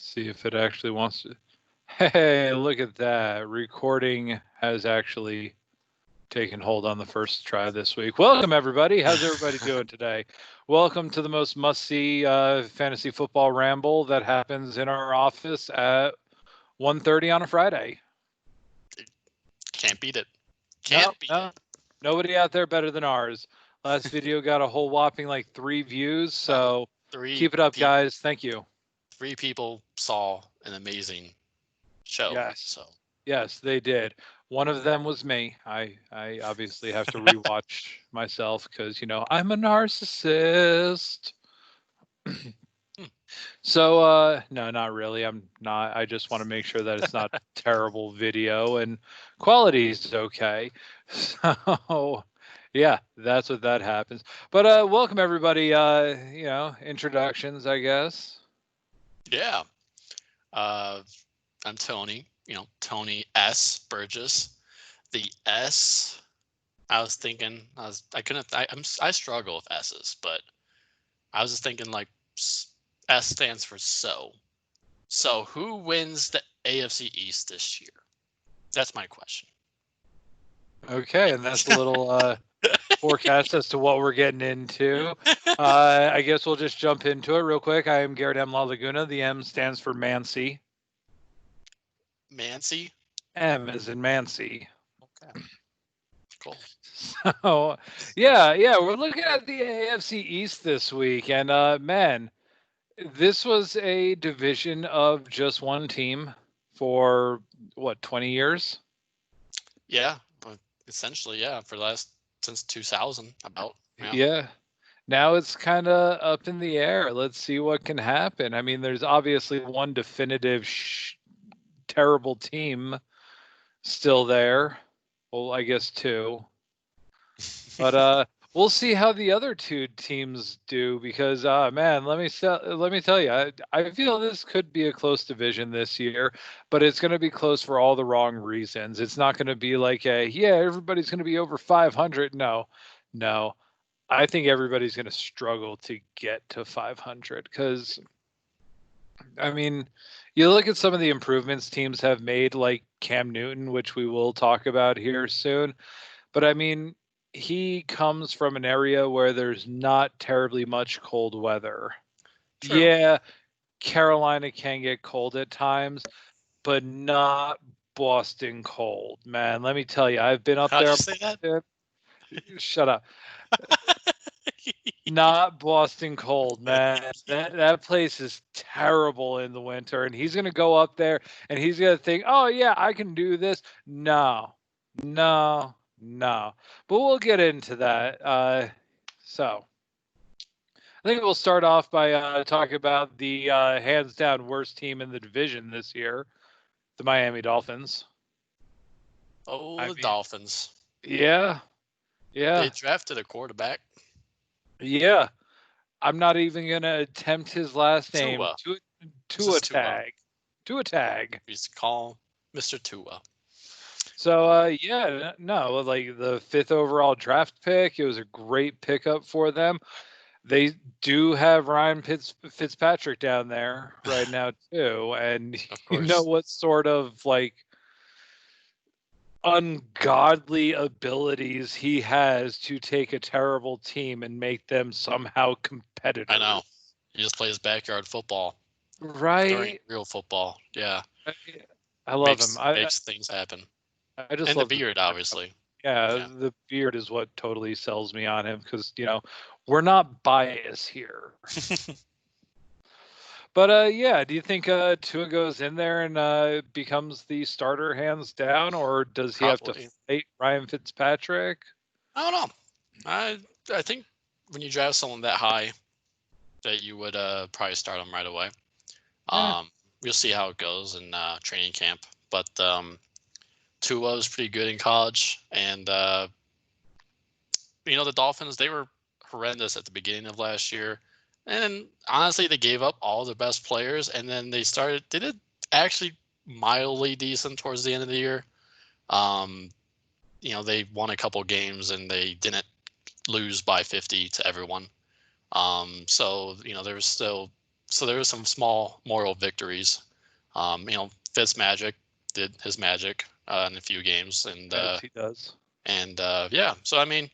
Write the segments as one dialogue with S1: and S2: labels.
S1: See if it actually wants to. Hey, look at that. Recording has actually taken hold on the first try this week. Welcome, everybody. How's everybody doing today? Welcome to the most must-see fantasy football ramble that happens in our office at 1:30 on a Friday.
S2: Can't beat it.
S1: Nobody out there better than ours. Last video got a whole whopping like 3 views, so keep it up, guys. Thank you.
S2: 3 people saw an amazing show.
S1: Yes. Yes, they did. One of them was me. I obviously have to rewatch myself because, I'm a narcissist. So, no, not really. I'm not. I just want to make sure that it's not terrible video and quality is okay. So, yeah, that's what that happens. But welcome everybody. Introductions, I guess.
S2: Yeah. I'm Tony. Tony S. Burgess. The S. I was thinking. I struggle with S's, but I was just thinking like S stands for so. So who wins the AFC East this year? That's my question.
S1: Okay, and that's a little forecast as to what we're getting into. I guess we'll just jump into it real quick. I am Garrett M. La Laguna. The M stands for Mancy.
S2: Mancy?
S1: M as in Mancy.
S2: Okay. Cool.
S1: So, yeah, we're looking at the AFC East this week, and man, this was a division of just one team for, 20 years?
S2: Yeah, essentially, yeah, since 2000, about.
S1: Yeah. Now it's kind of up in the air. Let's see what can happen. I mean, there's obviously one definitive terrible team still there. Well, I guess 2. But we'll see how the other 2 teams do because, man, let me tell you, I feel this could be a close division this year, but it's going to be close for all the wrong reasons. It's not going to be like everybody's going to be over 500. No. I think everybody's going to struggle to get to 500 because, I mean, you look at some of the improvements teams have made, like Cam Newton, which we will talk about here soon. But I mean, he comes from an area where there's not terribly much cold weather.
S2: True.
S1: Yeah, Carolina can get cold at times, but not Boston cold, man. Let me tell you, I've been up there.
S2: How'd you say that?
S1: Shut up. Not Boston cold, man. That place is terrible in the winter, and he's gonna go up there and he's gonna think, oh yeah, I can do this. No. But we'll get into that. So I think we'll start off by talking about the hands down worst team in the division this year, the Miami Dolphins.
S2: Oh, Dolphins.
S1: Yeah.
S2: They drafted a quarterback.
S1: Yeah. I'm not even going to attempt his last name. Tua Tag. Tua Tag.
S2: We used to call Mr. Tua.
S1: So, like the 5th overall draft pick, it was a great pickup for them. They do have Ryan Fitzpatrick down there right now, too. And you know what sort of, like, ungodly abilities he has to take a terrible team and make them somehow competitive.
S2: I know. He just plays backyard football.
S1: Right.
S2: During real football. Yeah.
S1: I love him.
S2: Makes things happen.
S1: I just
S2: and
S1: love
S2: the beard, obviously.
S1: Yeah, the beard is what totally sells me on him because, we're not biased here. But, do you think Tua goes in there and becomes the starter hands down, or does he have to fight Ryan Fitzpatrick?
S2: I don't know. I think when you draft someone that high, that you would probably start him right away. Yeah. We'll see how it goes in training camp. But Tua was pretty good in college. And, the Dolphins, they were horrendous at the beginning of last year. And honestly, they gave up all their best players, and then they did actually mildly decent towards the end of the year. They won a couple games, and they didn't lose by 50 to everyone. So, they were still so there were some small moral victories. Fitzmagic did his magic in a few games, and
S1: Yes, he does.
S2: yeah. So I mean,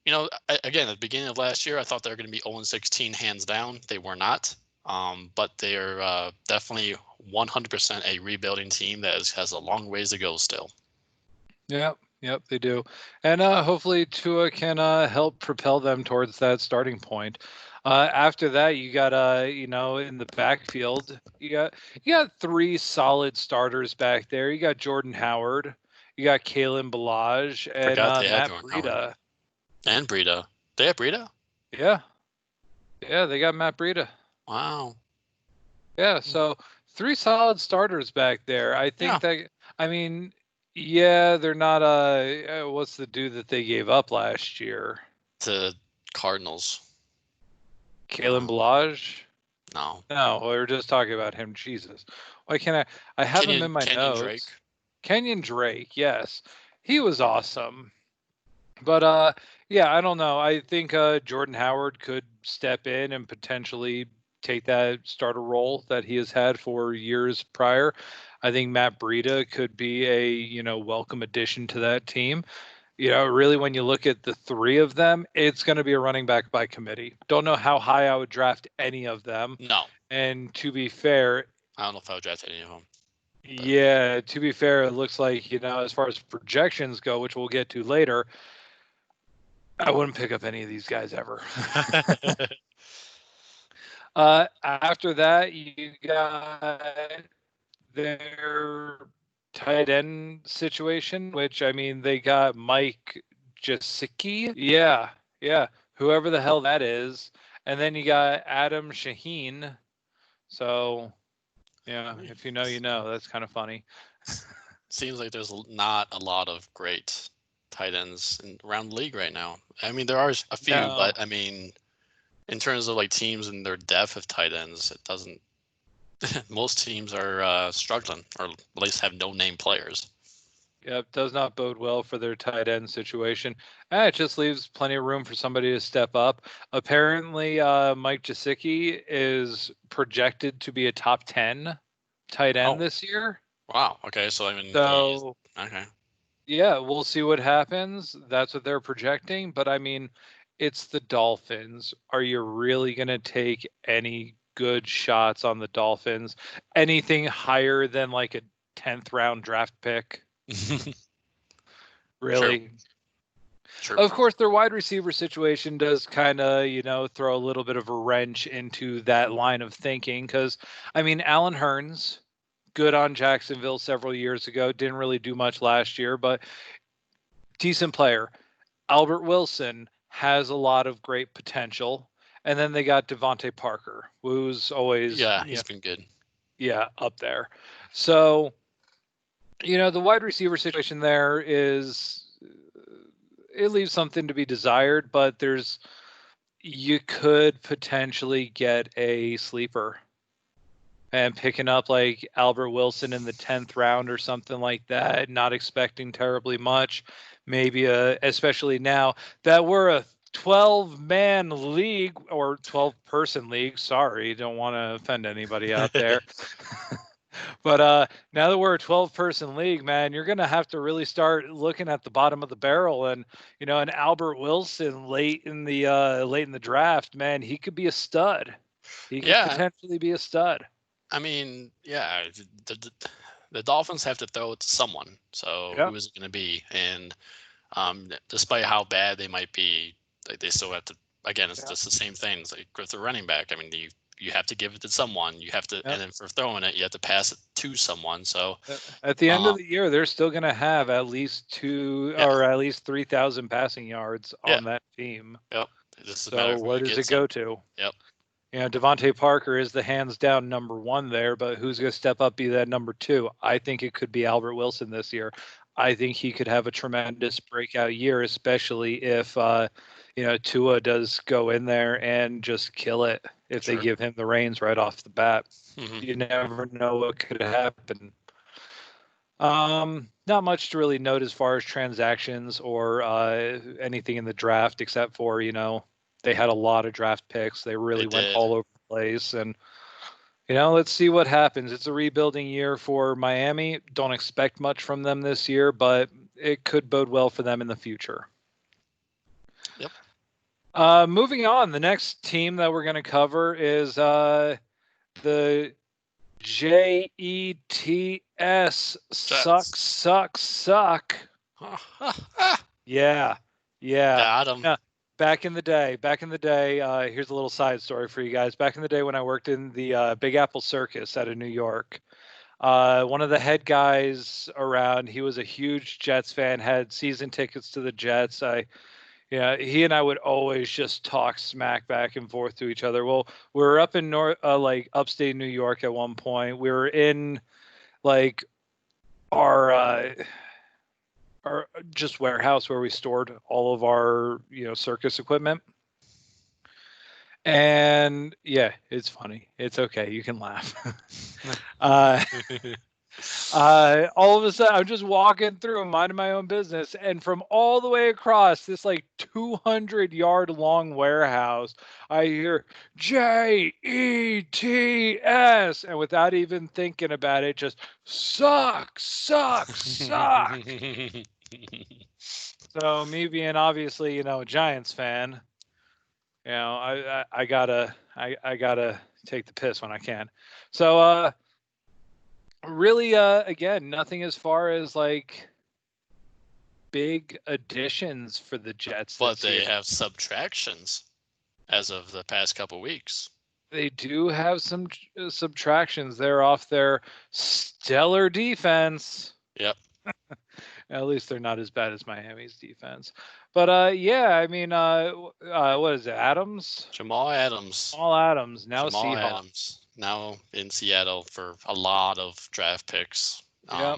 S2: again, at the beginning of last year, I thought they were going to be 0-16 hands down. They were not. But they're definitely 100% a rebuilding team that has a long ways to go still.
S1: Yep, they do. And hopefully Tua can help propel them towards that starting point. After that, you got in the backfield, you got three solid starters back there. You got Jordan Howard, you got Kalen Balaj, and
S2: Forgot they had
S1: Matt
S2: Jordan Howard.
S1: Breida.
S2: And Breida. They have Breida?
S1: Yeah, they got Matt Breida.
S2: Wow.
S1: Yeah, so three solid starters back there. I think that, I mean, yeah, they're not what's the dude that they gave up last year?
S2: To Cardinals.
S1: Kalen Balaj?
S2: No.
S1: No, we were just talking about him. Jesus. Why can't I have him in my
S2: Kenyon
S1: notes.
S2: Drake.
S1: Kenyon Drake, yes. He was awesome. But yeah, I don't know. I think Jordan Howard could step in and potentially take that starter role that he has had for years prior. I think Matt Breida could be a welcome addition to that team. Really, when you look at the three of them, it's going to be a running back by committee. Don't know how high I would draft any of them.
S2: No.
S1: And to be fair,
S2: I don't know if I would draft any of them.
S1: yeah, to be fair, it looks like, as far as projections go, which we'll get to later, I wouldn't pick up any of these guys ever. After that, you got their tight end situation, which, I mean, they got Mike Jasicki. Yeah. Whoever the hell that is. And then you got Adam Shaheen. So, yeah, if you know, you know. That's kind of funny.
S2: Seems like there's not a lot of great tight ends around the league right now. I mean, there are a few, but I mean, in terms of like teams and their depth of tight ends, it doesn't. Most teams are struggling, or at least have no name players.
S1: Yep, does not bode well for their tight end situation. It just leaves plenty of room for somebody to step up. Apparently, Mike Jasicki is projected to be a top 10 tight end this year.
S2: Wow. Okay. So I mean, okay.
S1: Yeah, we'll see what happens. That's what they're projecting. But I mean, it's the Dolphins. Are you really going to take any good shots on the Dolphins? Anything higher than like a 10th round draft pick? Really?
S2: True.
S1: Of course, their wide receiver situation does kind of, throw a little bit of a wrench into that line of thinking. Because, I mean, Alan Hearns, good on Jacksonville several years ago, didn't really do much last year, but decent player. Albert Wilson has a lot of great potential. And then they got Devontae Parker, who's always
S2: he's been good.
S1: Yeah, up there. So, the wide receiver situation there it leaves something to be desired, but you could potentially get a sleeper and picking up like Albert Wilson in the 10th round or something like that, not expecting terribly much. Maybe especially now that we're a 12-man league or 12-person league. Sorry, don't want to offend anybody out there. But now that we're a 12-person league, man, you're going to have to really start looking at the bottom of the barrel. And an Albert Wilson late in the draft, man, he could be a stud. He could potentially be a stud.
S2: I mean, yeah, the Dolphins have to throw it to someone. So who is it going to be? And despite how bad they might be, they still have to. Again, it's just the same thing. It's like with the running back. I mean, you have to give it to someone. You have to, and then for throwing it, you have to pass it to someone. So
S1: at the end of the year, they're still going to have at least 3,000 passing yards on that team.
S2: Yep.
S1: So where does it go to?
S2: Yep.
S1: Devontae Parker is the hands down number one there, but who's going to step up, be that number two? I think it could be Albert Wilson this year. I think he could have a tremendous breakout year, especially if Tua does go in there and just kill it if they give him the reins right off the bat. Mm-hmm. You never know what could happen. Not much to really note as far as transactions or anything in the draft, except for they had a lot of draft picks. They really went all over the place, and Let's see what happens. It's a rebuilding year for Miami. Don't expect much from them this year, but it could bode well for them in the future.
S2: Yep.
S1: Moving on, the next team that we're going to cover is the Jets. Suck. Yeah.
S2: Got him.
S1: Yeah. Back in the day, here's a little side story for you guys. Back in the day when I worked in the Big Apple Circus out of New York, one of the head guys around, he was a huge Jets fan, had season tickets to the Jets. He and I would always just talk smack back and forth to each other. Well, we were up in like upstate New York at one point. We were in like our just warehouse where we stored all of our circus equipment. And yeah, it's funny. It's okay. You can laugh. All of a sudden, I'm just walking through, minding my own business, and from all the way across this like 200-yard long warehouse, I hear Jets, and without even thinking about it, just suck. So me being obviously a Giants fan, I gotta take the piss when I can. So really, again, nothing as far as like big additions for the Jets.
S2: But they have subtractions as of the past couple weeks.
S1: They do have some subtractions. They're off their stellar defense.
S2: Yep.
S1: At least they're not as bad as Miami's defense. But yeah, I mean, what is it? Adams?
S2: Jamal Adams.
S1: Now
S2: Jamal
S1: Seahawks.
S2: Adams. Now in Seattle for a lot of draft picks.
S1: Yep.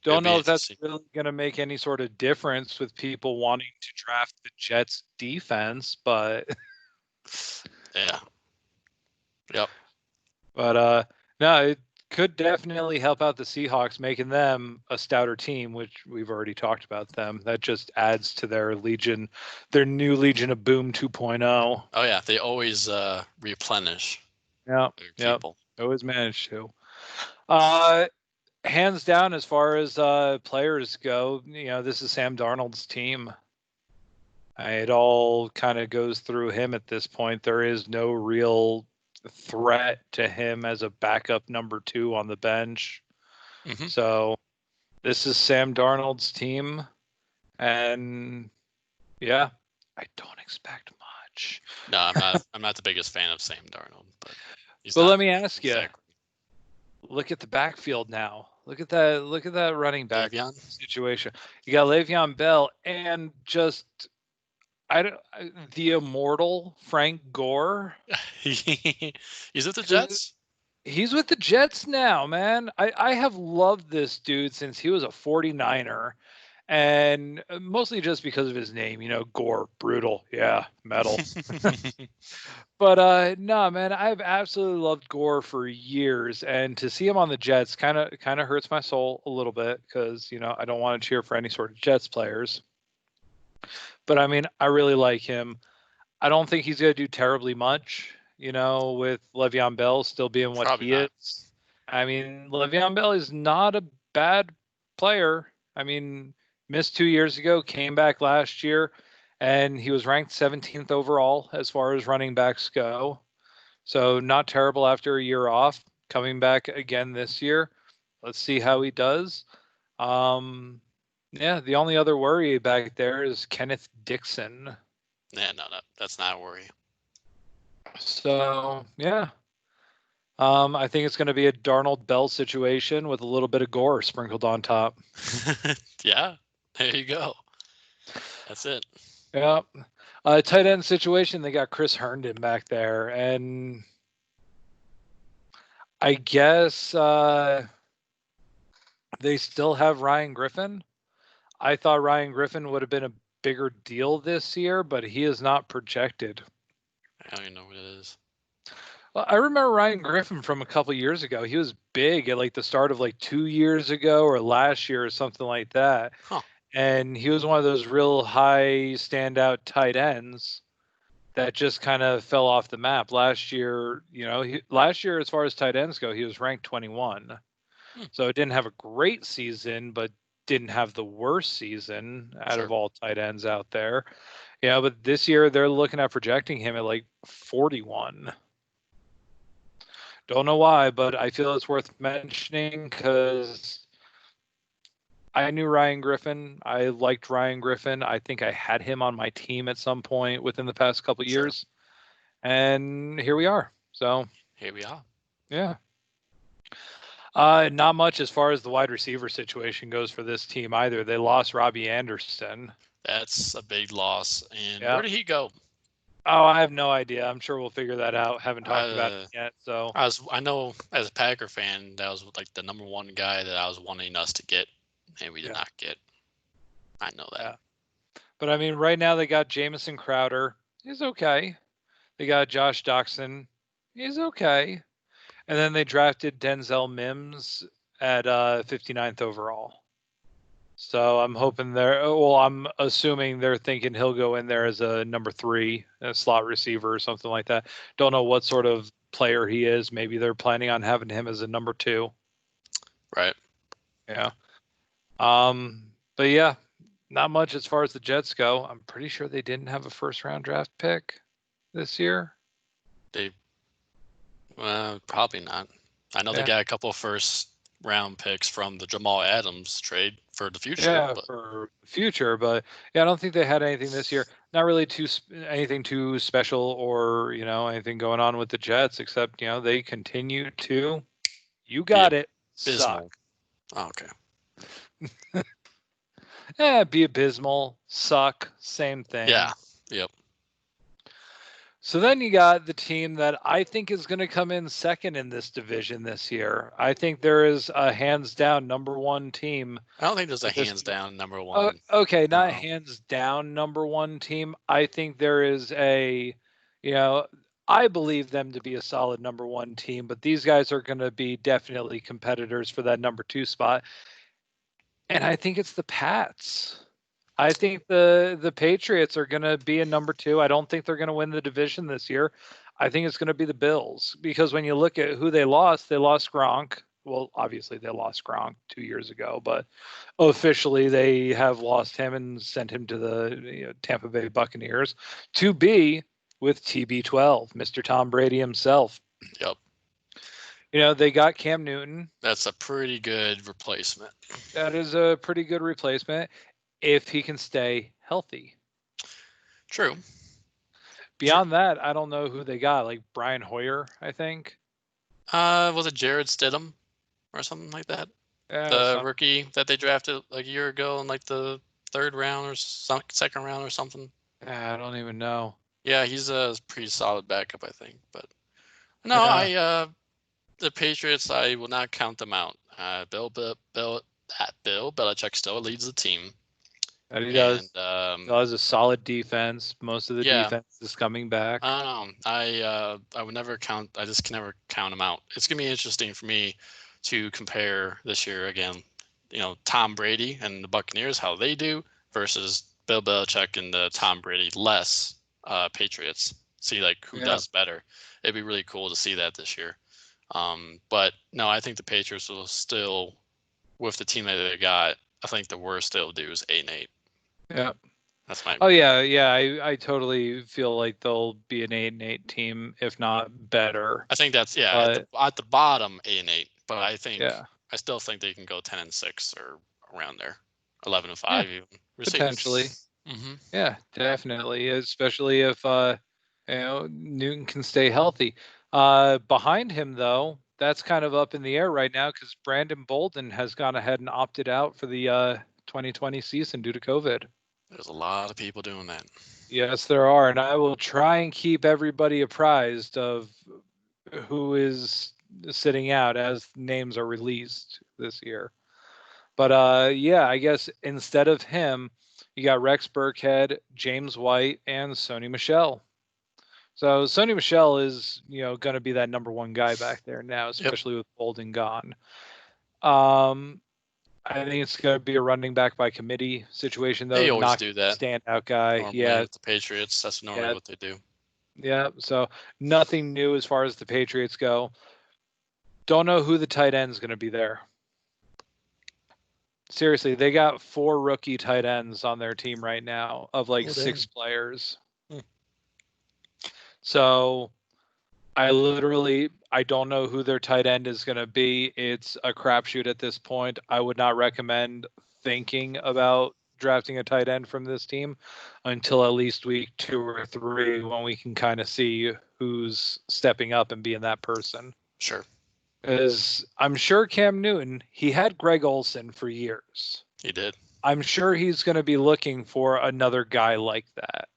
S1: Don't know if that's really going to make any sort of difference with people wanting to draft the Jets defense, but
S2: yeah. Yep.
S1: But no, it could definitely help out the Seahawks, making them a stouter team, which we've already talked about them. That just adds to their new Legion of Boom 2.0.
S2: Oh yeah, they always replenish.
S1: Yep. Always manage to. Hands down, as far as players go, this is Sam Darnold's team. It all kind of goes through him at this point. There is no real threat to him as a backup number 2 on the bench. Mm-hmm. So this is Sam Darnold's team. And yeah, I don't expect much.
S2: No, I'm not the biggest fan of Sam Darnold, but
S1: let me ask you. Look at the backfield now. Look at that running back situation. You got Le'Veon Bell and just the immortal Frank Gore.
S2: He's with the Jets?
S1: He's with the Jets now, man. I have loved this dude since he was a 49er. And mostly just because of his name, Gore, brutal. Yeah, metal. But no, man, I've absolutely loved Gore for years. And to see him on the Jets kind of hurts my soul a little bit because, I don't want to cheer for any sort of Jets players. But I mean, I really like him. I don't think he's going to do terribly much, with Le'Veon Bell still being what Probably he not. Is. I mean, Le'Veon Bell is not a bad player. I mean, missed 2 years ago, came back last year, and he was ranked 17th overall as far as running backs go. So not terrible after a year off. Coming back again this year. Let's see how he does. Yeah, the only other worry back there is Kenneth Dixon.
S2: Yeah, no, that's not a worry.
S1: So, yeah. I think it's going to be a Darnold Bell situation with a little bit of Gore sprinkled on top.
S2: Yeah, there you go. That's it.
S1: Yeah. Tight end situation, they got Chris Herndon back there. And I guess they still have Ryan Griffin. I thought Ryan Griffin would have been a bigger deal this year, but he is not projected.
S2: I don't even know what it is.
S1: Well, I remember Ryan Griffin from a couple years ago. He was big at like the start of like 2 years ago or last year or something like that.
S2: Huh.
S1: And he was one of those real high standout tight ends. that just kind of fell off the map. Last year, last year as far as tight ends go, he was ranked 21. So it didn't have a great season, but didn't have the worst season out of all tight ends out there. Yeah, but this year they're looking at projecting him at like 41. Don't know why, but I feel it's worth mentioning because I knew Ryan Griffin. I liked Ryan Griffin. I think I had him on my team at some point within the past couple of years. And here we are. So
S2: here we are.
S1: Yeah. Not much as far as the wide receiver situation goes for this team either. They lost Robbie Anderson.
S2: That's a big loss. And where did he go?
S1: Oh, I have no idea. I'm sure we'll figure that out. Haven't talked about it yet. So
S2: I know as a Packer fan, that was like the number one guy that I was wanting us to get, and we did not get. I know that.
S1: Yeah. But I mean, right now they got Jamison Crowder. He's okay. They got Josh Doxson. He's okay. And then they drafted Denzel Mims at 59th overall. So I'm hoping I'm assuming they're thinking he'll go in there as a number 3, a slot receiver or something like that. Don't know what sort of player he is. Maybe they're planning on having him as a number 2.
S2: Right.
S1: Yeah. But yeah, not much as far as the Jets go. I'm pretty sure they didn't have a first round draft pick this year.
S2: Probably not. I know they got a couple of first round picks from the Jamal Adams trade for the future.
S1: Yeah, for the future, but I don't think they had anything this year. Not really anything too special or anything going on with the Jets, except they continue to. You got it.
S2: Abysmal.
S1: Suck.
S2: Oh,
S1: okay. Be abysmal. Suck. Same thing.
S2: Yeah. Yep.
S1: So then you got the team that I think is going to come in second in this division this year. I think there is a hands down number 1 team.
S2: I don't think there's a hands down number 1.
S1: Okay, not hands down number 1 team. I think there is I believe them to be a solid number 1 team, but these guys are going to be definitely competitors for that number 2 spot. And I think it's the Pats. I think the Patriots are going to be a number 2. I don't think they're going to win the division this year. I think it's going to be the Bills because when you look at who they lost Gronk. Well, obviously they lost Gronk 2 years ago, but officially they have lost him and sent him to the Tampa Bay Buccaneers to be with TB12, Mr. Tom Brady himself.
S2: Yep.
S1: They got Cam Newton.
S2: That's a pretty good replacement.
S1: That is a pretty good replacement. If he can stay healthy.
S2: True.
S1: Beyond that, I don't know who they got. Like Brian Hoyer, I think.
S2: Was it Jared Stidham or something like that? The rookie that they drafted like a year ago in like the 3rd round or second round or something.
S1: I don't even know.
S2: Yeah, he's a pretty solid backup, I think. But no, the Patriots, I will not count them out. Bill Belichick still leads the team.
S1: And he does. Does a solid defense. Most of the defense is coming back.
S2: I don't know. I would never count. I just can never count them out. It's gonna be interesting for me to compare this year again. Tom Brady and the Buccaneers, how they do versus Bill Belichick and the Tom Brady less Patriots. See like who does better. It'd be really cool to see that this year. But no, I think the Patriots will still, with the team that they got, I think the worst they'll do is 8-8.
S1: Yeah.
S2: That's my.
S1: Oh yeah. I totally feel like they'll be an 8-8 team, if not better.
S2: I think that's at the bottom 8-8, but I think I still think they can go 10-6 or around there, 11-5 even.
S1: Potentially. Mm-hmm. Yeah, definitely, especially if Newton can stay healthy. Behind him though, that's kind of up in the air right now because Brandon Bolden has gone ahead and opted out for the 2020 season due to COVID.
S2: There's a lot of people doing that.
S1: Yes, there are, and I will try and keep everybody apprised of who is sitting out as names are released this year. But I guess instead of him, you got Rex Burkhead, James White, and Sony Michel. So Sony Michel is, going to be that number 1 guy back there now, especially with Bolden gone. I think it's going to be a running back by committee situation, though.
S2: They always do that.
S1: Standout guy.
S2: Normally with the Patriots, that's normally what they do.
S1: Yeah, so nothing new as far as the Patriots go. Don't know who the tight end is going to be there. Seriously, they got 4 rookie tight ends on their team right now of like 6 players. So I don't know who their tight end is going to be. It's a crapshoot at this point. I would not recommend thinking about drafting a tight end from this team until at least week 2 or 3 when we can kind of see who's stepping up and being that person.
S2: Sure.
S1: Because I'm sure Cam Newton, he had Greg Olsen for years.
S2: He did.
S1: I'm sure he's going to be looking for another guy like that.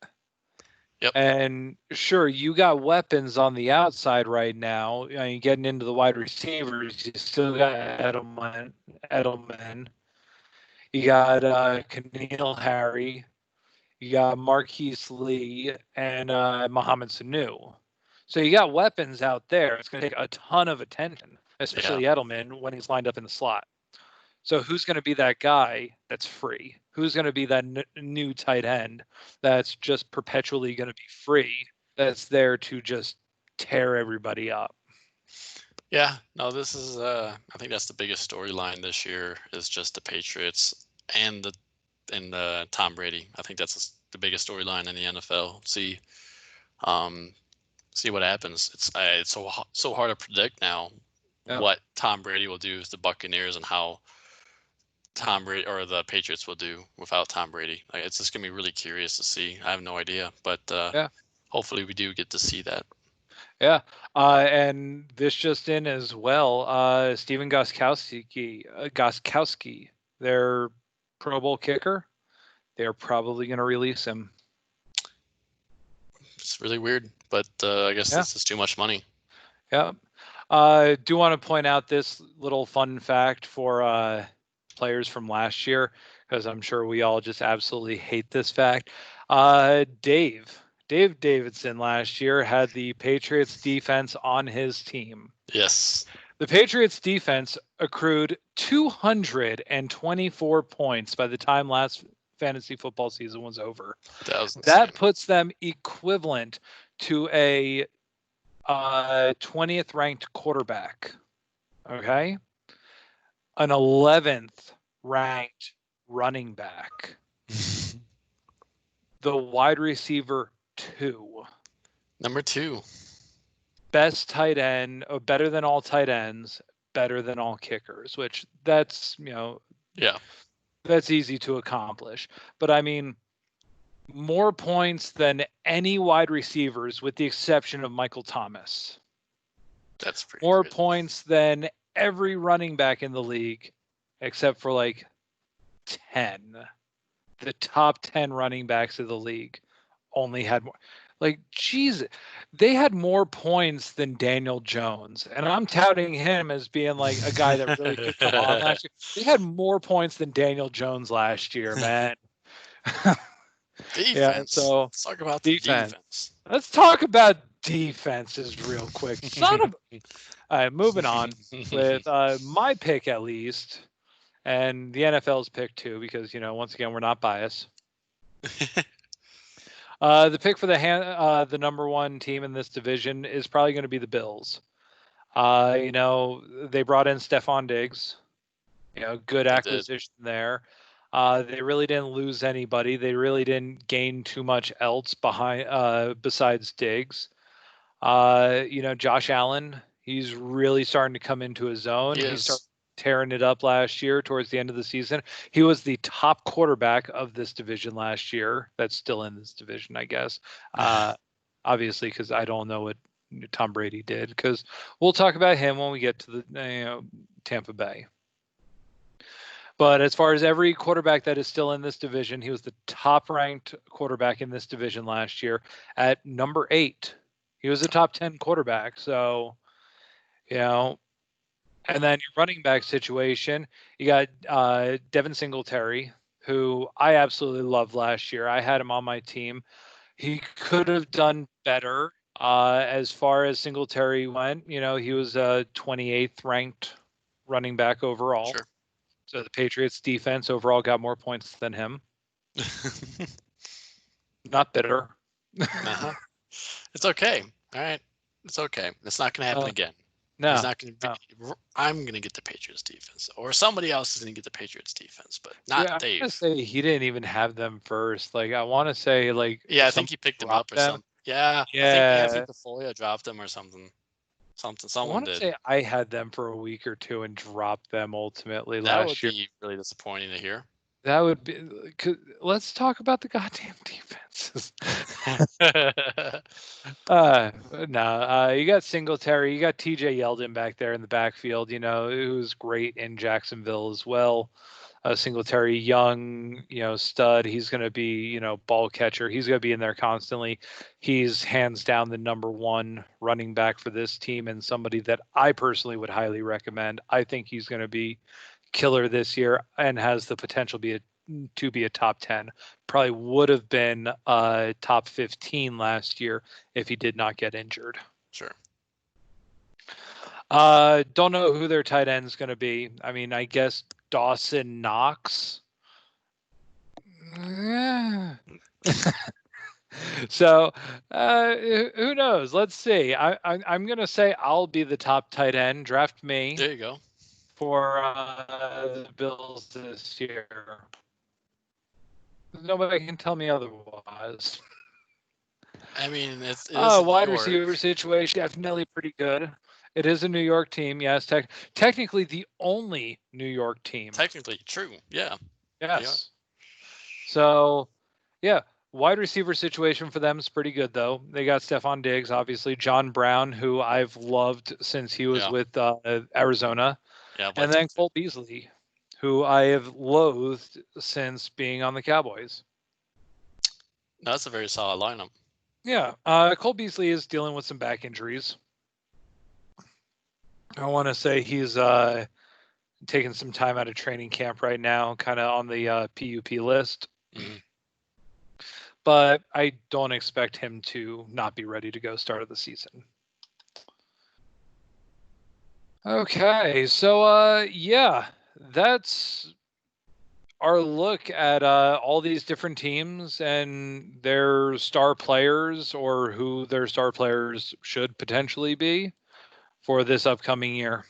S2: Yep.
S1: And sure, you got weapons on the outside right now. I mean, getting into the wide receivers, you still got Edelman. You got Keneal Harry. You got Marquise Lee and Mohamed Sanu. So you got weapons out there. It's going to take a ton of attention, especially Edelman when he's lined up in the slot. So who's going to be that guy that's free? Who's going to be that new tight end that's just perpetually going to be free, that's there to just tear everybody up?
S2: Yeah, no, this is I think that's the biggest storyline this year is just the Patriots and Tom Brady. I think that's the biggest storyline in the NFL. See what happens. It's so hard to predict now what Tom Brady will do with the Buccaneers and how Tom Brady or the Patriots will do without Tom Brady. Like, it's just gonna be really curious to see. I have no idea, but hopefully we do get to see that.
S1: Yeah, and this just in as well. Steven Gostkowski, their Pro Bowl kicker, they're probably going to release him.
S2: It's really weird, but I guess this is too much money.
S1: Yeah. Do want to point out this little fun fact for players from last year, because I'm sure we all just absolutely hate this fact. Dave Davidson last year had the Patriots defense on his team.
S2: Yes.
S1: The Patriots defense accrued 224 points by the time last fantasy football season was over. That puts them equivalent to a 20th ranked quarterback. Okay. An 11th ranked running back. The wide receiver 2.
S2: Number 2.
S1: Best tight end, better than all tight ends, better than all kickers, which that's, that's easy to accomplish. But I mean, more points than any wide receivers with the exception of Michael Thomas.
S2: That's pretty
S1: more
S2: crazy.
S1: Points than every running back in the league except for like 10. The top 10 running backs of the league only had more. Like, geez, they had more points than Daniel Jones. And I'm touting him as being like a guy that really could come on last year. They had more points than Daniel Jones last year, man.
S2: Defense.
S1: Yeah, so
S2: let's talk about defense.
S1: Let's talk about defenses real quick. All right, moving on with my pick at least, and the NFL's pick too, because once again we're not biased. The pick for the number 1 team in this division is probably going to be the Bills. They brought in Stephon Diggs. Good acquisition there. They really didn't lose anybody. They really didn't gain too much else besides Diggs. Josh Allen, he's really starting to come into his own. He started tearing it up last year towards the end of the season. He was the top quarterback of this division last year. That's still in this division, I guess. Obviously, because I don't know what Tom Brady did, because we'll talk about him when we get to the Tampa Bay. But as far as every quarterback that is still in this division, he was the top-ranked quarterback in this division last year at number 8. He was a top 10 quarterback. So, and then your running back situation, you got Devin Singletary, who I absolutely loved last year. I had him on my team. He could have done better as far as Singletary went. He was a 28th ranked running back overall.
S2: Sure.
S1: So the Patriots defense overall got more points than him. Not bitter.
S2: It's okay. All right. It's okay. It's not going to happen again. He's
S1: No,
S2: not going to
S1: no.
S2: be. I'm going to get the Patriots defense, or somebody else is going to get the Patriots defense, but not
S1: Yeah, I
S2: Dave.
S1: want to say he didn't even have them first. Like, I want to say, like,
S2: Yeah, I think
S1: some
S2: he picked them up
S1: dropped
S2: or
S1: them.
S2: something. Yeah, I think
S1: Yeah,
S2: the Folia dropped them or something.
S1: I
S2: Someone
S1: want to
S2: did.
S1: say I had them for a week or two and dropped them ultimately
S2: That would
S1: last year.
S2: be really disappointing to hear.
S1: That would be. Let's talk about the goddamn defenses. No, you got Singletary, you got TJ Yeldon back there in the backfield, who's great in Jacksonville as well. Singletary, young, stud. He's going to be, ball catcher. He's going to be in there constantly. He's hands down the number one running back for this team and somebody that I personally would highly recommend. I think he's going to be killer this year and has the potential to be a top 10. Probably would have been top 15 last year if he did not get injured.
S2: Sure.
S1: Don't know who their tight end is going to be. I mean, I guess Dawson Knox. So who knows? Let's see. I'm going to say I'll be the top tight end. Draft me.
S2: There you go.
S1: For the Bills this year. Nobody can tell me otherwise.
S2: I mean, it is
S1: wide receiver situation definitely pretty good. It is a New York team, yes. Technically, the only New York team.
S2: Technically, true. Yeah.
S1: Yes. So, yeah, wide receiver situation for them is pretty good, though. They got Stephon Diggs, obviously, John Brown, who I've loved since he was with Arizona, and then Cole Beasley, who I have loathed since being on the Cowboys.
S2: That's a very solid lineup.
S1: Yeah, Cole Beasley is dealing with some back injuries. I want to say he's taking some time out of training camp right now, kind of on the PUP list.
S2: Mm-hmm.
S1: But I don't expect him to not be ready to go start of the season. Okay, so yeah, that's our look at all these different teams and their star players, or who their star players should potentially be for this upcoming year.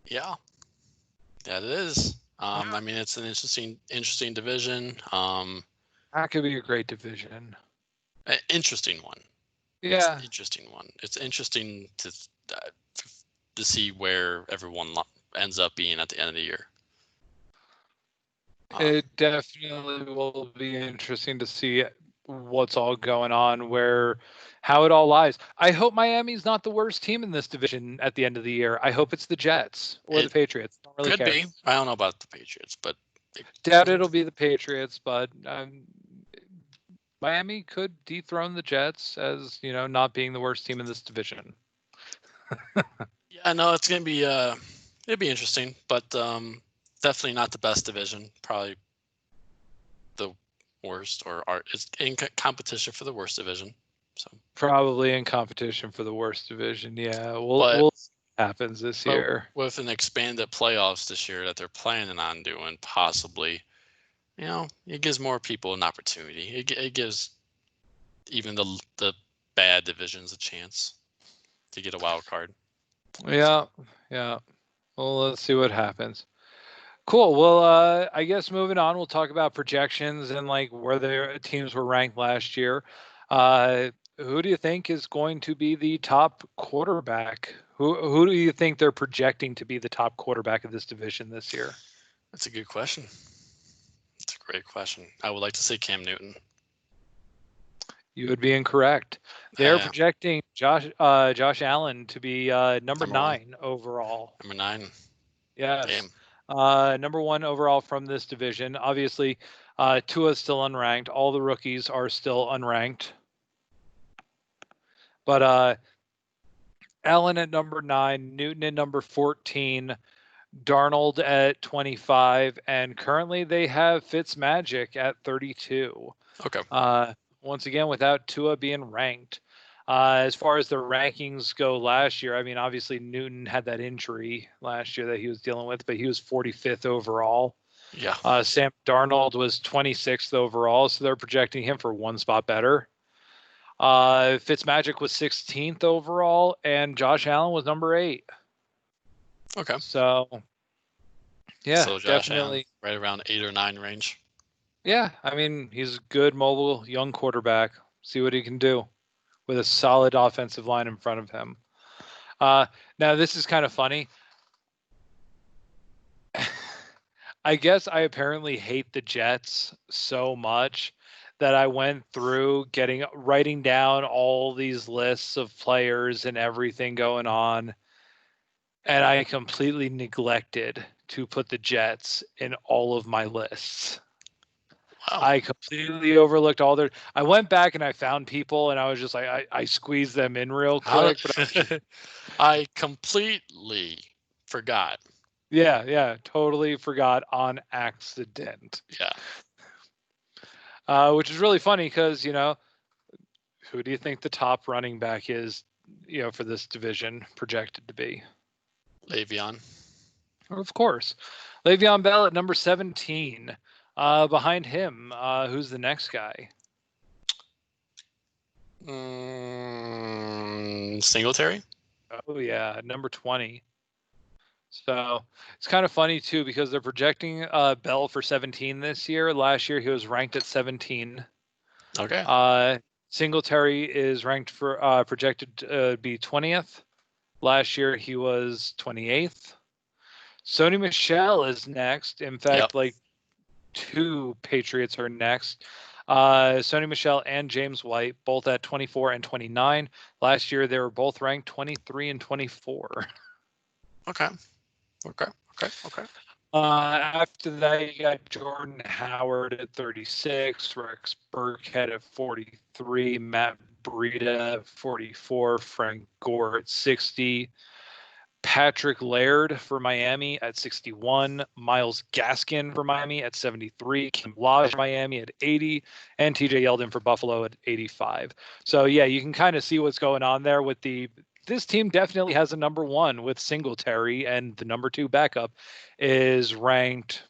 S2: Yeah, that is. I mean, it's an interesting division.
S1: That could be a great division.
S2: An interesting one.
S1: Yeah,
S2: it's an interesting one. It's interesting to see where everyone ends up being at the end of the year.
S1: It definitely will be interesting to see what's all going on, how it all lies. I hope Miami's not the worst team in this division at the end of the year. I hope it's the Jets or the Patriots. I don't really
S2: could
S1: care.
S2: Be. I don't know about the Patriots, but
S1: Doubt it'll be the Patriots, but Miami could dethrone the Jets as, not being the worst team in this division.
S2: Yeah, no, it's gonna be it'd be interesting, but definitely not the best division. Probably the worst, or it's in competition for the worst division. So
S1: probably in competition for the worst division. Yeah, we'll see what happens this year
S2: with an expanded playoffs this year that they're planning on doing. Possibly, it gives more people an opportunity. It gives even the bad divisions a chance to get a wild card.
S1: Yeah. Well, let's see what happens. Cool. Well, I guess moving on, we'll talk about projections and where their teams were ranked last year. Who do you think is going to be the top quarterback? Who do you think they're projecting to be the top quarterback of this division this year?
S2: That's a good question. That's a great question. I would like to say Cam Newton.
S1: You would be incorrect. They're projecting Josh Allen to be number 9 overall.
S2: Number 9.
S1: Yes. Number 1 overall from this division. Obviously, Tua's still unranked. All the rookies are still unranked. But Allen at number 9, Newton at number 14, Darnold at 25, and currently they have Fitzmagic at 32.
S2: Okay.
S1: Once again, without Tua being ranked. As far as the rankings go last year, I mean, obviously Newton had that injury last year that he was dealing with, but he was 45th overall.
S2: Yeah.
S1: Sam Darnold was 26th overall, so they're projecting him for 1 spot better. Fitzmagic was 16th overall, and Josh Allen was number 8.
S2: Okay.
S1: So, yeah,
S2: So Josh Allen,
S1: definitely.
S2: right around 8 or 9 range.
S1: Yeah, I mean, he's a good mobile young quarterback. See what he can do with a solid offensive line in front of him. Now, this is kind of funny. I guess I apparently hate the Jets so much that I went through writing down all these lists of players and everything going on, and I completely neglected to put the Jets in all of my lists.
S2: Wow.
S1: I completely overlooked all their. I went back and I found people, and I was just like, I squeezed them in real
S2: How
S1: quick. But
S2: I completely forgot.
S1: yeah, totally forgot on accident.
S2: Yeah.
S1: Which is really funny because who do you think the top running back is, for this division projected to be?
S2: Le'Veon.
S1: Of course, Le'Veon Bell at number 17. Behind him, who's the next guy?
S2: Singletary.
S1: Oh yeah, number 20. So it's kind of funny too because they're projecting Bell for 17 this year. Last year he was ranked at 17.
S2: Okay.
S1: Singletary is ranked for projected to be 20th. Last year he was 28th. Sony Michel is next. In
S2: Yep.
S1: fact, like 2 Patriots are next. Sony Michel and James White, both at 24 and 29. Last year they were both ranked 23 and 24.
S2: Okay. Okay.
S1: After that, you got Jordan Howard at 36, Rex Burkhead at 43, Matt Breida at 44, Frank Gore at 60, Patrick Laird for Miami at 61, Miles Gaskin for Miami at 73, Kim Lodge for Miami at 80, and TJ Yeldon for Buffalo at 85. So, yeah, you can kind of see what's going on there with this team definitely has a number 1 with Singletary, and the number 2 backup is ranked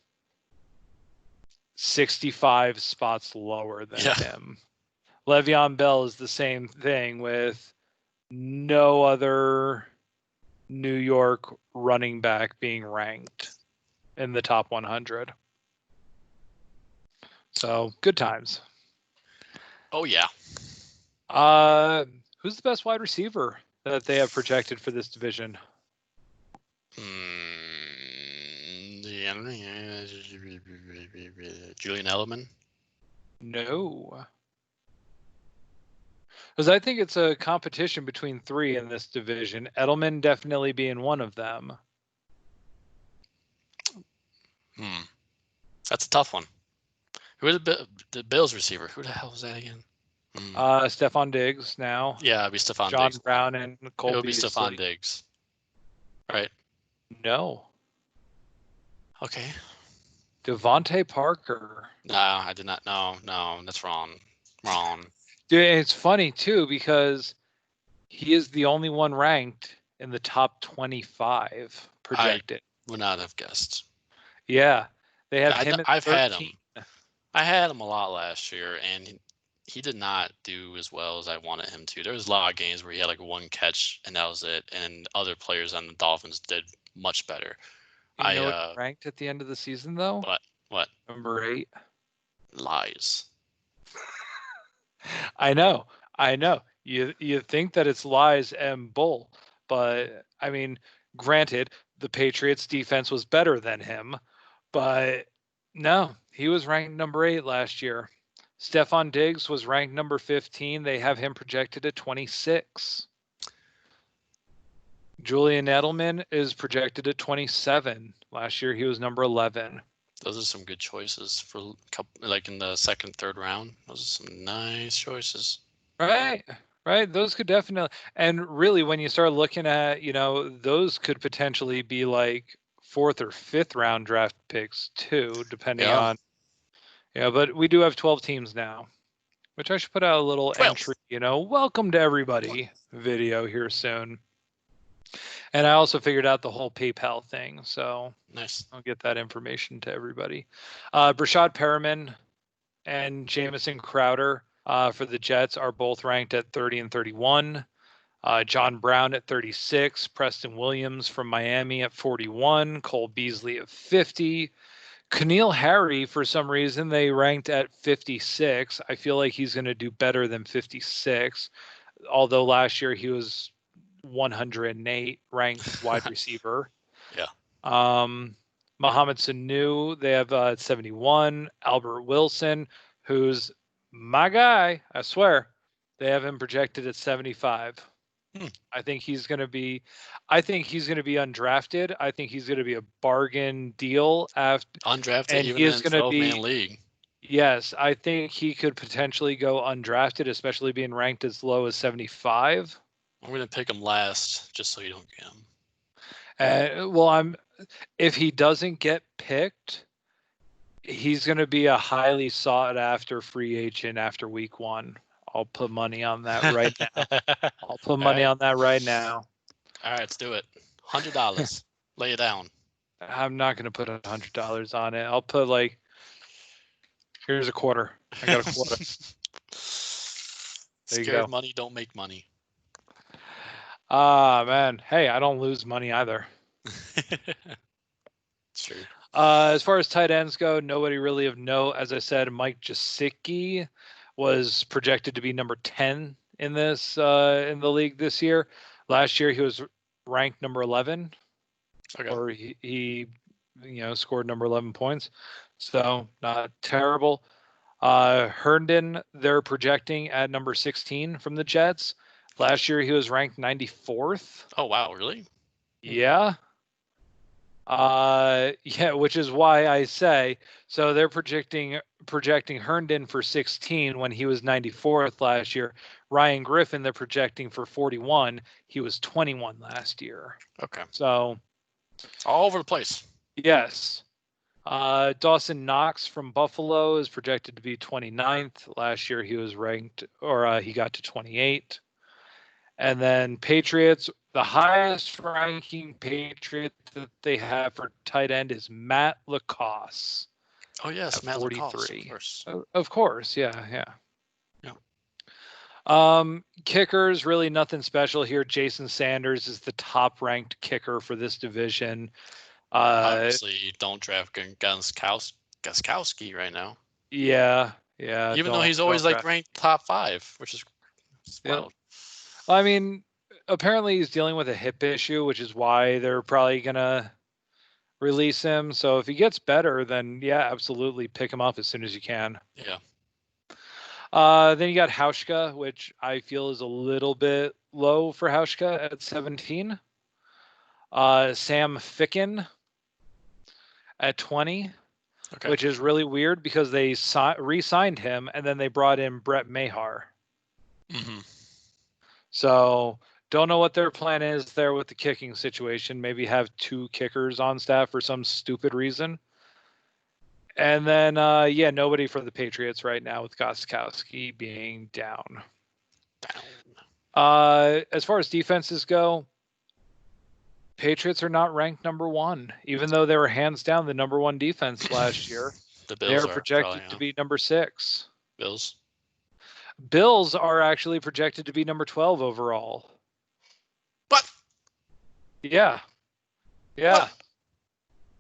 S1: 65 spots lower than him. Le'Veon Bell is the same thing with no other New York running back being ranked in the top 100. So good times.
S2: Oh yeah.
S1: Who's the best wide receiver that they have projected for this division?
S2: Julian Edelman.
S1: No. Because I think it's a competition between 3 in this division. Edelman definitely being one of them.
S2: That's a tough one. Who is the Bills receiver? Who the hell was that again?
S1: Stephon Diggs now.
S2: Yeah, it'd be Stephon
S1: John
S2: Diggs.
S1: Brown and Cole
S2: It would be
S1: Beasley.
S2: Stephon Diggs. Right.
S1: No.
S2: Okay.
S1: Devontae Parker.
S2: No, I did not. No, that's wrong.
S1: Dude, it's funny too because he is the only one ranked in the top 25 projected.
S2: I would not have guessed.
S1: Yeah, they have him at 13.
S2: Had him. I had him a lot last year, and he did not do as well as I wanted him to. There was a lot of games where he had like 1 catch, and that was it. And other players on the Dolphins did much better.
S1: You know what he ranked at the end of the season, though?
S2: What?
S1: Number 8.
S2: Lies.
S1: I know. You think that it's lies and bull, but I mean, granted, the Patriots' defense was better than him, but no, he was ranked number 8 last year. Stephon Diggs was ranked number 15. They have him projected at 26. Julian Edelman is projected at 27. Last year, he was number 11.
S2: Those are some good choices for like in the second, third round. Those are some nice choices.
S1: Right. Those could definitely, and really, when you start looking at, those could potentially be like 4th or 5th round draft picks too, depending on. Yeah, but we do have 12 teams now, which I should put out a little
S2: 12.
S1: entry, welcome to everybody video here soon. And I also figured out the whole PayPal thing, so
S2: nice.
S1: I'll get that information to everybody. Brashad Perriman and Jamison Crowder for the Jets are both ranked at 30 and 31. John Brown at 36, Preston Williams from Miami at 41, Cole Beasley at 50. Keneal Harry, for some reason, they ranked at 56. I feel like he's going to do better than 56, although last year he was 108 ranked wide receiver.
S2: Yeah.
S1: Mohamed Sanu, they have 71. Albert Wilson, who's my guy, I swear, they have him projected at 75. I think he's going to be undrafted. I think he's going to be a bargain deal after
S2: Undrafted,
S1: and
S2: even
S1: he
S2: in
S1: is
S2: a
S1: going to
S2: 12-man
S1: be
S2: league.
S1: yes, I think he could potentially go undrafted, especially being ranked as low as 75.
S2: I'm going to pick him last just so you don't get him.
S1: If he doesn't get picked, he's going to be a highly sought after free agent after week 1. I'll put money on that right now. I'll put money on that right now.
S2: All right, let's do it. $100. Lay it down.
S1: I'm not going to put $100 on it. I'll put like, here's a quarter. I got a quarter.
S2: Scared money don't make money.
S1: Man. Hey, I don't lose money either.
S2: True.
S1: As far as tight ends go, nobody really of note. As I said, Mike Gesicki was projected to be number 10 in this in the league this year. Last year he was ranked number 11, or he scored number 11 points, so not terrible. Herndon, they're projecting at number 16 from the Jets. Last year he was ranked 94th.
S2: Oh wow, really?
S1: Yeah. Which is why I say so. They're projecting Herndon for 16 when he was 94th last year. Ryan Griffin, they're projecting for 41. He was 21 last year.
S2: Okay.
S1: So
S2: all over the place.
S1: Yes. Dawson Knox from Buffalo is projected to be 29th. Last year he was ranked, or he got to 28. And then Patriots, the highest ranking Patriot that they have for tight end is Matt LaCosse.
S2: Oh yes, Matt LaCosse, of course.
S1: Of course, yeah. Kickers, really nothing special here. Jason Sanders is the top ranked kicker for this division.
S2: Obviously, don't draft Gostkowski right now.
S1: Yeah.
S2: Even though he's always like ranked top 5, which is wild.
S1: I mean, apparently he's dealing with a hip issue, which is why they're probably gonna release him. So if he gets better, then yeah, absolutely pick him up as soon as you can.
S2: Yeah.
S1: Then you got Hauschka, which I feel is a little bit low for Hauschka at 17. Sam Ficken at 20, which is really weird because they re-signed him and then they brought in Brett Mahar.
S2: Mm-hmm.
S1: So don't know what their plan is there with the kicking situation. Maybe have 2 kickers on staff for some stupid reason. And then, nobody for the Patriots right now with Gostkowski being down. As far as defenses go, Patriots are not ranked number 1, even though they were hands down the number 1 defense last year.
S2: The Bills
S1: they're projected to be number 6. Bills are actually projected to be number 12 overall.
S2: What?
S1: Yeah. What?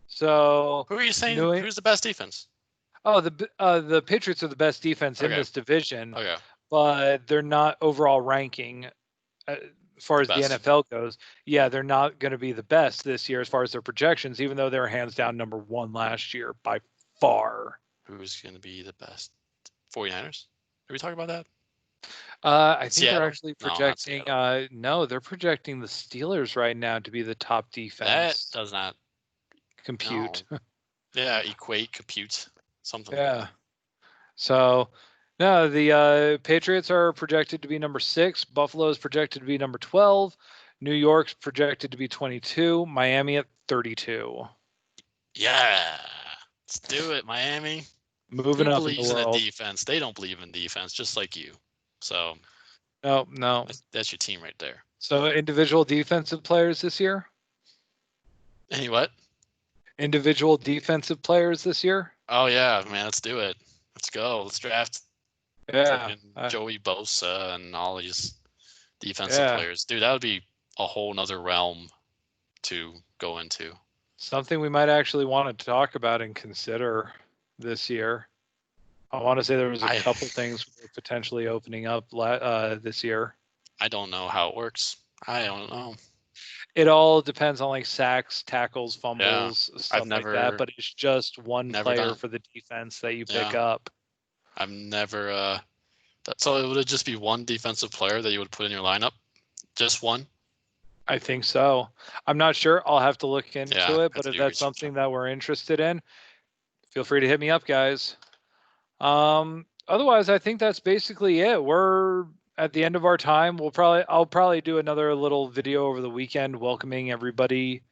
S1: So
S2: who are you saying? Who's the best defense?
S1: Oh, the Patriots are the best defense in this division.
S2: Okay.
S1: But they're not overall ranking as far as the NFL goes. Yeah, they're not going to be the best this year as far as their projections, even though they were hands down number 1 last year by far.
S2: Who's going to be the best? 49ers? Did we talk about that?
S1: I think Seattle? They're actually projecting. No, they're projecting the Steelers right now to be the top defense.
S2: That does not
S1: compute.
S2: No. Yeah, compute something.
S1: Yeah. So, no, the Patriots are projected to be number 6. Buffalo is projected to be number 12. New York's projected to be 22. Miami at 32.
S2: Yeah, let's do it, Miami.
S1: Moving up
S2: in the defense. They don't believe in defense, just like you. So
S1: no,
S2: that's your team right there.
S1: So individual defensive players this year?
S2: Any what?
S1: Individual defensive players this year?
S2: Oh yeah, man, let's do it. Let's go. Let's draft
S1: Yeah.
S2: Freaking Joey Bosa and all these defensive
S1: Yeah.
S2: players. Dude, that would be a whole nother realm to go into.
S1: Something we might actually want to talk about and consider this year. I want to say there was a couple things potentially opening up this year.
S2: I don't know how it works. I don't know.
S1: It all depends on like sacks, tackles, fumbles, stuff like that. But it's just one player for the defense that you pick up.
S2: I've never. So it would just be one defensive player that you would put in your lineup. Just one.
S1: I think so. I'm not sure. I'll have to look into it. But if that's something that we're interested in, feel free to hit me up, guys. Otherwise, I think that's basically it. We're at the end of our time. I'll probably do another little video over the weekend welcoming everybody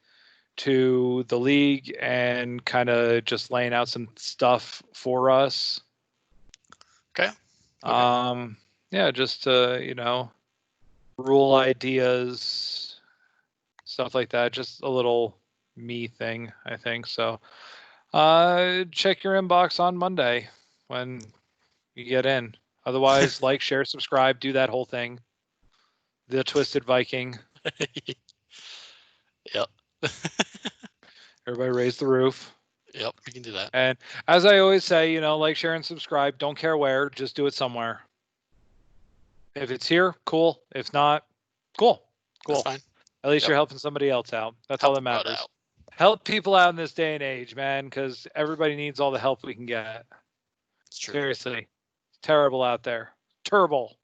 S1: to the league and kind of just laying out some stuff for us.
S2: Okay.
S1: Yeah, just rule ideas, stuff like that. Just a little me thing, I think. So check your inbox on Monday when you get in. Otherwise, like, share, subscribe, do that whole thing. The Twisted Viking.
S2: Yep.
S1: Everybody raise the roof.
S2: Yep, we can do that.
S1: And as I always say, like, share, and subscribe. Don't care where, just do it somewhere. If it's here, cool. If not, cool.
S2: That's fine.
S1: At least you're helping somebody else out. That's all that matters. Help people out in this day and age, man, because everybody needs all the help we can get.
S2: It's true.
S1: Seriously. Terrible out there. Terrible.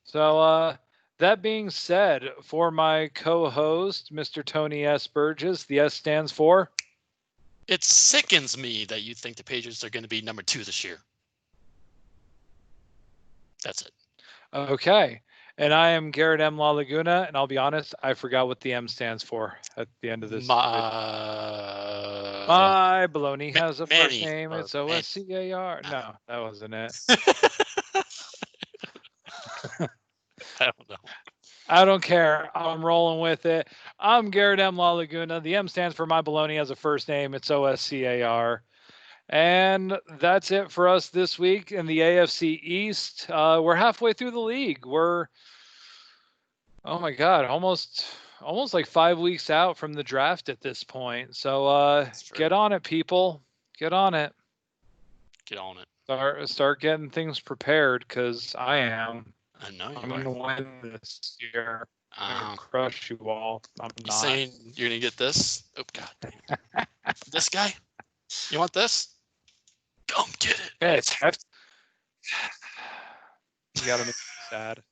S1: So, that being said, for my co-host, Mr. Tony S. Burgess, the S stands for?
S2: It sickens me that you think the Patriots are going to be number 2 this year. That's it.
S1: Okay. And I am Garrett M. La Laguna, and I'll be honest, I forgot what the M stands for at the end of this. My baloney has a first name. It's OSCAR. No, that wasn't it.
S2: I don't know.
S1: I don't care. I'm rolling with it. I'm Garrett M. La Laguna. The M stands for My Baloney has a first name. It's OSCAR. And that's it for us this week in the AFC East. We're halfway through the league. We're, oh my God, almost like 5 weeks out from the draft at this point. So get on it, people. Get on it.
S2: Get on it.
S1: Start getting things prepared, because I am.
S2: I know you
S1: I'm going to win this year. I'm going to crush you all. I'm not.
S2: Saying you're going to get this? Oh, God. This guy? You want this? Come get it.
S1: Yeah, it's hefty. You got to make me sad.